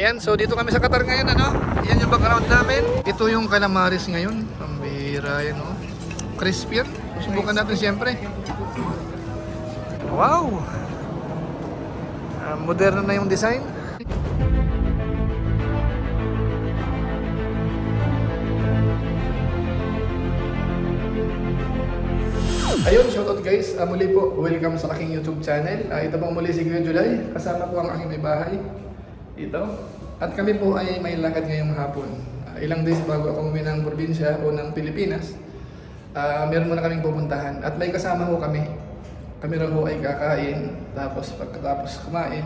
Ayan, so dito kami sa Qatar ngayon, ano? Ayan yung background namin. Ito yung calamares ngayon. Pambira yan, oh. Crispy yan. Subukan natin siyempre. Wow! Moderno na yung design. Ayun, shoutout guys. Muli po, welcome sa aking YouTube channel. Ito pong muli si Kuya July. Kasama po ang aking may bahay. Ito. At kami po ay may lakad ngayong hapon. Ilang days bago ako umuwi ng probinsya o ng Pilipinas. Meron muna kaming pupuntahan. At may kasama ho kami. Kami raw ho ay kakain. Tapos pagkatapos kumain,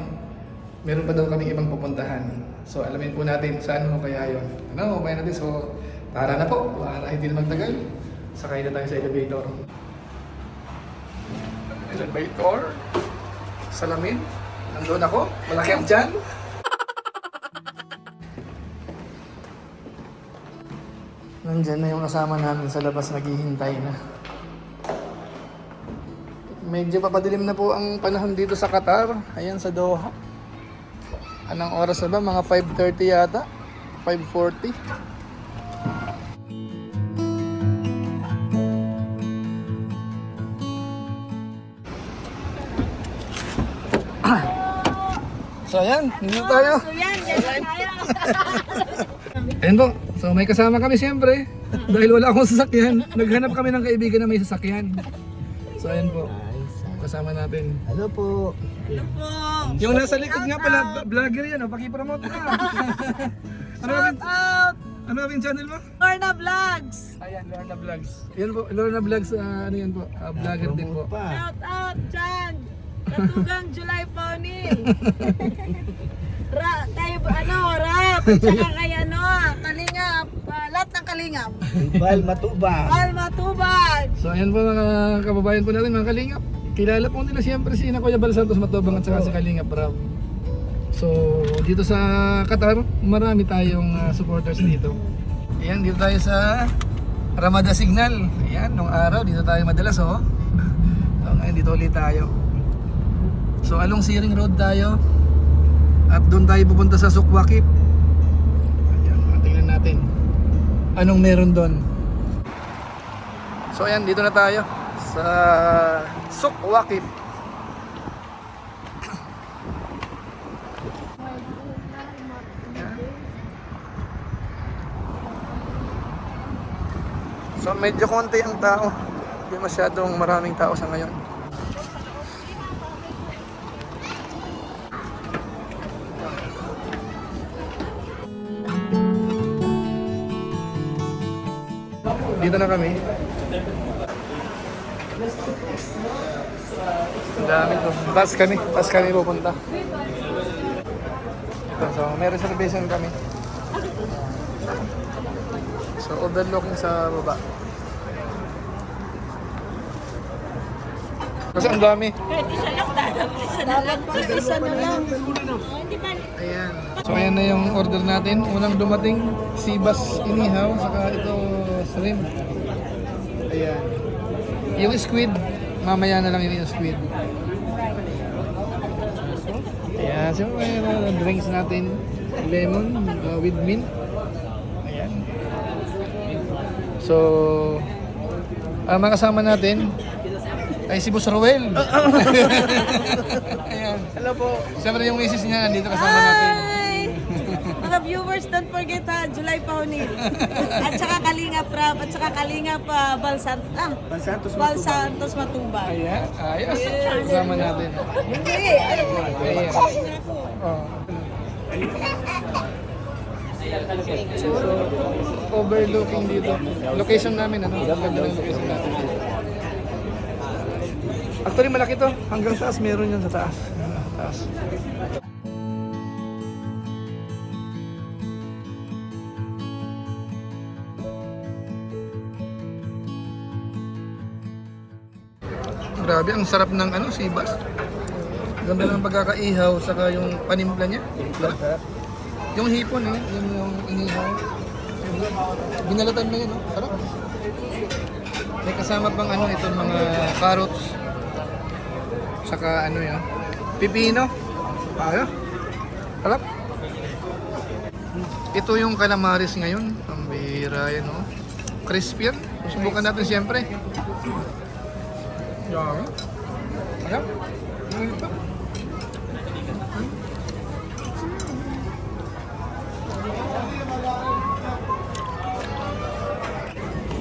meron pa daw kaming ibang pupuntahan. So alamin po natin saan ho kaya yun. Ano, umayin natin. So tara na po. Para hindi na magtagal. Sakay na tayo sa elevator. Elevator. Salamin. Nandun ako. Malaki ang dyan. Nandyan na yung kasama namin sa labas, naghihintay na. Medyo papadilim na po ang panahon dito sa Qatar. Ayan sa Doha. Anong oras na ba? Mga 5:30 yata. 5:40. So ayan, dito tayo. So yan, yan tayo. Ayan po, so may kasama kami siyempre. Dahil wala akong sasakyan, naghanap kami ng kaibigan na may sasakyan. So ayan po, kasama natin. Hello po. Ano po? Yung nasa likod nga pala, vlogger yan, pakipromote ka. Shout out! Ano yung channel mo? Lorna Vlogs! Ayan, Lorna Vlogs. Yan po, Lorna Vlogs, ano yan po, vlogger din po. Shout out dyan! Katugang July Paunil! Rap! Tsaka kay Kalingap! Lahat ng Kalingap! Bal Matubang. Bal Matubang! So ayan po mga kababayan po natin, mga Kalingap. Kilala po nila siyempre si Kuya Bal Santos Matubang at saka si Kalingap Rap. So dito sa Qatar, marami tayong supporters dito. Ayan, dito tayo sa Ramada Signal. Ayan, nung araw dito tayo madalas, oh. So ngayon dito ulit tayo. So along Siring Road tayo. At doon tayo pupunta sa Souq Waqif. Ayan, tingnan natin anong meron doon. So ayan, dito na tayo sa Souq Waqif. So medyo konti ang tao. Hindi masyadong maraming tao sa ngayon. Dito na kami. Ang dami to. Taas kami pupunta. Ito, so may reservation kami. So overlooking sa baba. Kasi ang dami. Dapat pala isa na lang. Ayan. So ayan na yung order natin. Unang dumating, sibas inihaw, saka ito shrimp. Ayan. Yung squid, mamaya na lang yung squid. Ayan. So ayan, drinks natin. Lemon with mint. Ayan. So, ang mga kasama natin ay si Boss Roel. Ayan. Hello po. Siyempre yung misis niya nandito kasama natin. Hi! Mga viewers, don't forget July Paunil. At saka Kalingap Rap, at saka Kalingap Bal Santos Matubang. Ayan, ayos. Kasama natin. Hindi! Ayan. Oh. So, overlooking dito. Location namin, ano? Ganda ng location natin. Actually, malaki to. Hanggang taas, meron yan sa taas. Taas. Grabe, ang sarap ng sibas. Ganda ng pagkakaihaw, saka yung panimpla niya. Yung hipon yung inihaw. Binalatan na yun, sarap. May kasama pang itong mga carrots. Saka yun, pipino. Sarap. Ito yung calamaris ngayon. Ang bihira yan, oh. Crispy yan. Subukan natin siyempre. Yan. Ayan. Ito.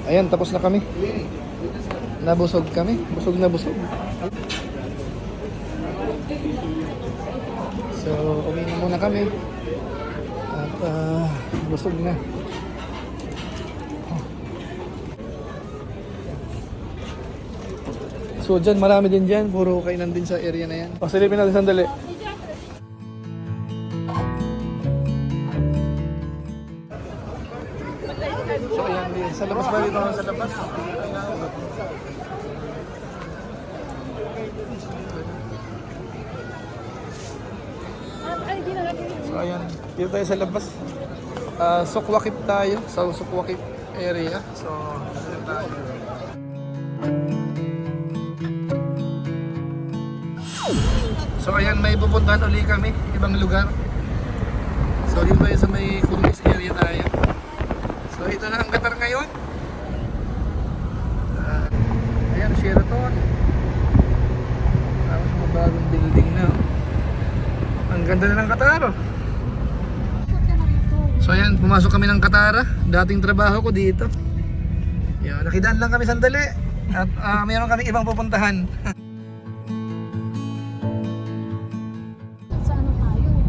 Ayan, tapos na kami. Nabusog kami. Busog na busog. So, uwi na muna kami. At busog na. So dyan, marami din dyan. Puro kainan din sa area na yan. Pasilipin natin sandali. So ayan din. Sa labas ba dito? Sa labas. So ayan. Dito tayo sa labas. Sukwakip tayo. Sa Sukwakip area. So, dito tayo. So ayan, may pupuntahan uli kami, ibang lugar. So dito tayo sa may Kumis area tayo. So ito na ang Qatar ngayon. Ayan, Sheraton. Tapos mga bagong building na. Ang ganda na ng Qatar. So ayan, pumasok kami ng Qatar. Dating trabaho ko dito. Yan, nakidaan lang kami sandali. At mayroon kami ibang pupuntahan.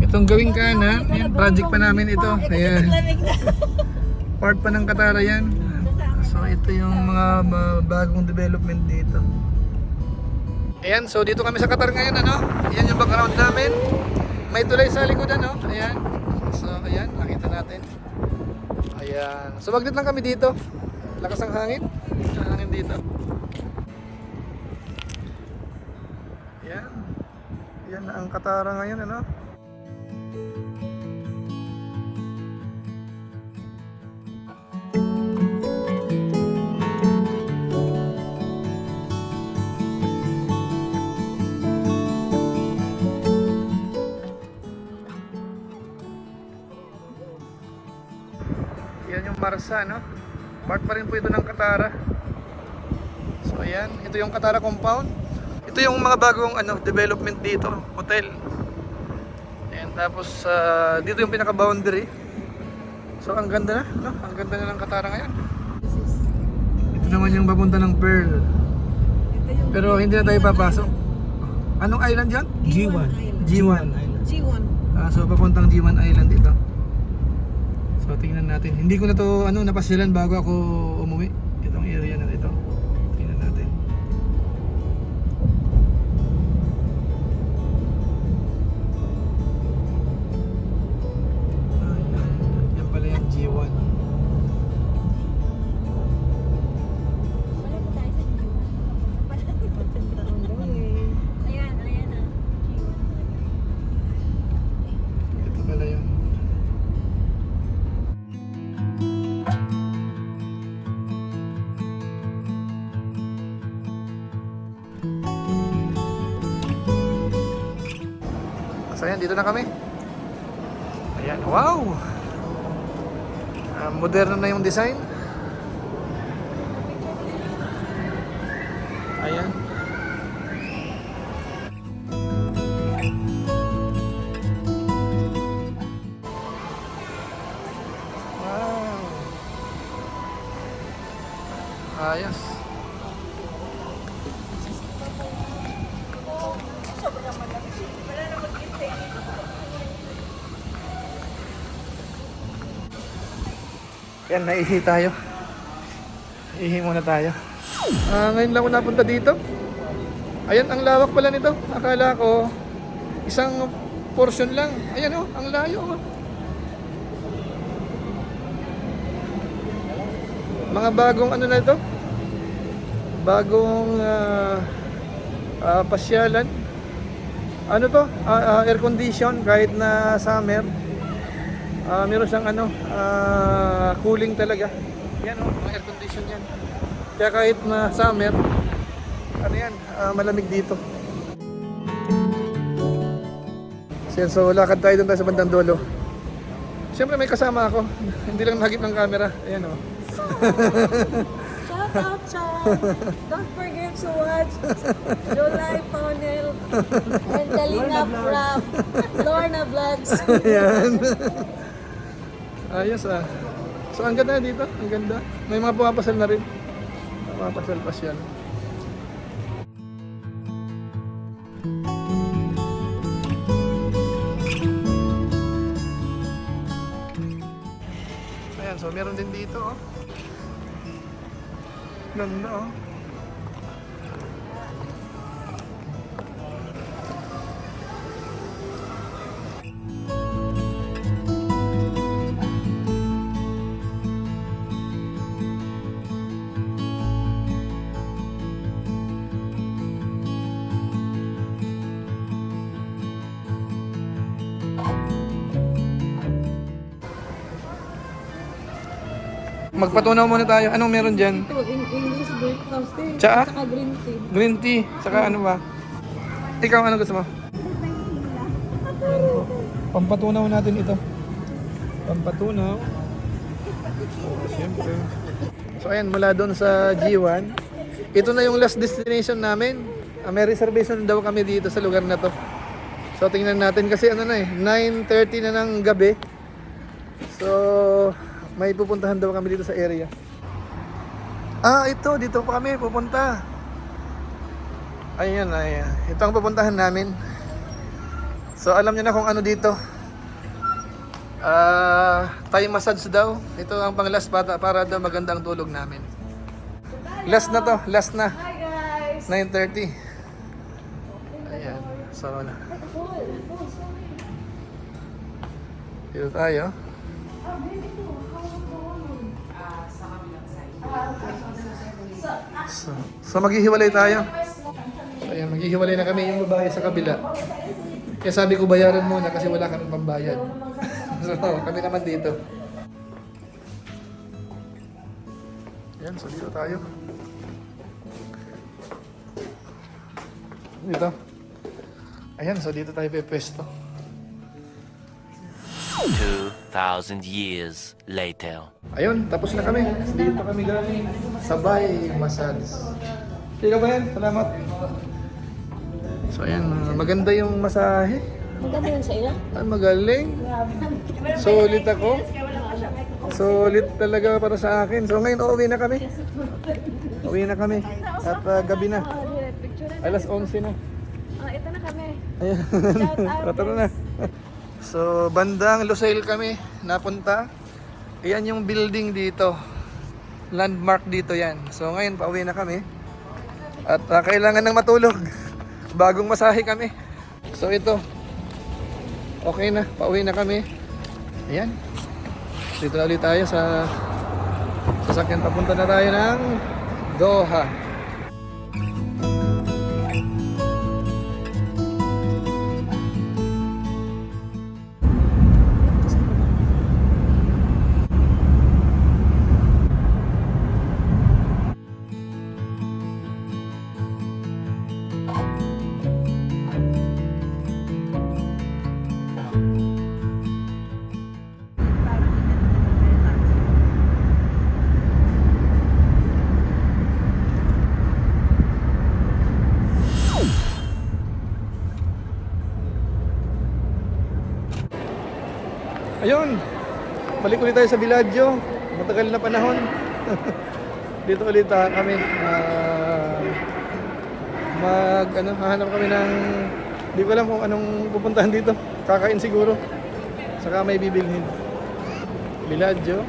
Itong gawing kanan, yan, project pa namin ito. Ayan. Part pa ng Qatar yan. So ito yung mga bagong development dito. Ayan, so dito kami sa Qatar ngayon, ano? Ayan yung background namin. May tulay sa likod, ano? Ayan. So ayan, nakita natin. Ayan. So magdit lang kami dito. Lakas ang hangin. Ang hangin dito. Ayan. Ayan na ang Qatar ngayon, ano? Yan yung Marsa, no? Part pa rin po ito ng Katara. So ayan, ito yung Katara compound. Ito yung mga bagong development dito, hotel. Ayan, tapos dito yung pinaka boundary. So ang ganda na, no? Ang ganda na ng Katara ngayon. Ito naman yung papunta ng Pearl. Pero hindi na tayo papasok. Anong island yan? G1. G1. G1. So papuntang G1 Island ito. So tingnan natin. Hindi ko na to napasyalan bago ako umuwi. Itong area na ito. Tingnan natin. Ayan. Yan pala yung G1. Ito pala yun. So ayan, dito na kami. Ayan, wow! Moderno na yung design. Ayan. Wow! Ayos. Yan, naihi tayo. Ihi muna tayo. Ngayon lang ako napunta dito. Ayan, ang lawak pala nito. Akala ko isang portion lang. Ayan oh, ang layo oh. Mga bagong na ito. Bagong pasyalan. Ano to? Air condition kahit na summer. Meron siyang cooling talaga. Yan oh, mga air condition yan. Kaya kahit na summer, malamig dito. So lakad tayo doon sa bandang dulo. Siyempre may kasama ako. Hindi lang nahagip ng camera. Ayan o. Shout out, Chan! Don't forget to watch July Paunil and Kalinga Prab, Lorna Vlogs. Ayan. Ayos ah. So ang ganda dito. Ang ganda. May mga pumapasal na rin. Pumapasal-pasyal. Ayan, so meron din dito oh. Ganda oh. Magpatunaw muna tayo. Anong meron dyan? Ito, English breakfast din. Tsaa? Saka green tea. Green tea. Saka ano ba? Ikaw, ano gusto mo? Pampatunaw natin ito. Pampatunaw. Oh, siyempre. So ayan, mula doon sa G1. Ito na yung last destination namin. May reservation daw kami dito sa lugar na to. So tingnan natin kasi ano na 9:30 na ng gabi. So may pupuntahan daw kami dito sa area. Ito, dito pa kami pupunta. Ayan. Ito ang pupuntahan namin. So alam niyo na kung ano dito. Thai massage daw. Ito ang pang last para daw magandang tulog namin. Last na to, last na. Hi guys! 9:30. Ayan. So wala. Dito tayo. So maghihiwalay tayo. So, ayan, maghihiwalay na kami yung babae sa kabila. Kaya sabi ko bayaran muna kasi wala kaming pambayad. So kami naman dito. Ayan, so dito tayo. Dito. Ayan, so dito tayo pwesto. 2,000 years later. Ayun, tapos na kami. Dito kami galing. Sabay massage. Kaya ba yan? Salamat. So ayan, maganda yung masahe. Maganda yun sa iyo? Magaling. Solid ako. Solid talaga para sa akin. So ngayon, uuwi na kami. Uwi na kami. At gabi na. Alas 11 na. Ito na kami. Ayan. Tara na. So, bandang Lusail kami napunta. Ayan yung building dito. Landmark dito yan. So, ngayon pauwi na kami. At kailangan ng matulog. Bagong masahe kami. So, ito. Okay na. Pauwi na kami. Ayan. Dito na ulit tayo sa sasakyan. Papunta na tayo ng Doha. Ayun, balik ulit tayo sa Villaggio. Matagal na panahon. Dito ulit kami. Hahanap kami ng, di ko alam kung anong pupuntahan dito. Kakain siguro. Saka may bibilhin. Villaggio.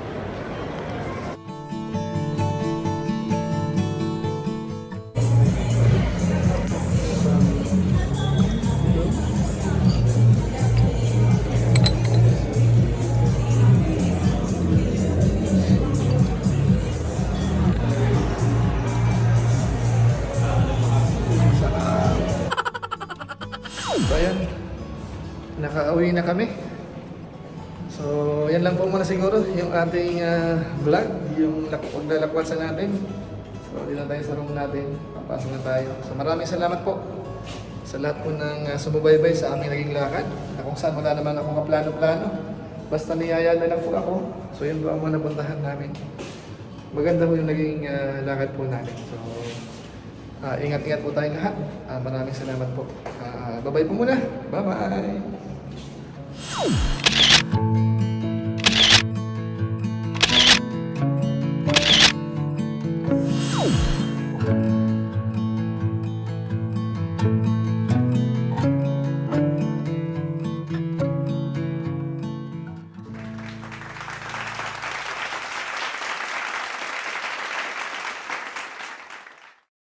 So ayan, nakauwi na kami. So yan lang po muna siguro yung ating vlog, yung paglalakwasan natin. So dito na tayo sa room natin, papasok na tayo. So maraming salamat po sa lahat po ng sumubaybay sa aming naging lakad. Na kung saan wala naman akong kaplano-plano. Basta niyaya na lang po ako. So yun po ang mga napuntahan namin. Maganda po yung naging lakad po namin. So ingat-ingat po tayong lahat. Maraming salamat po. Bye-bye po muna. Bye-bye!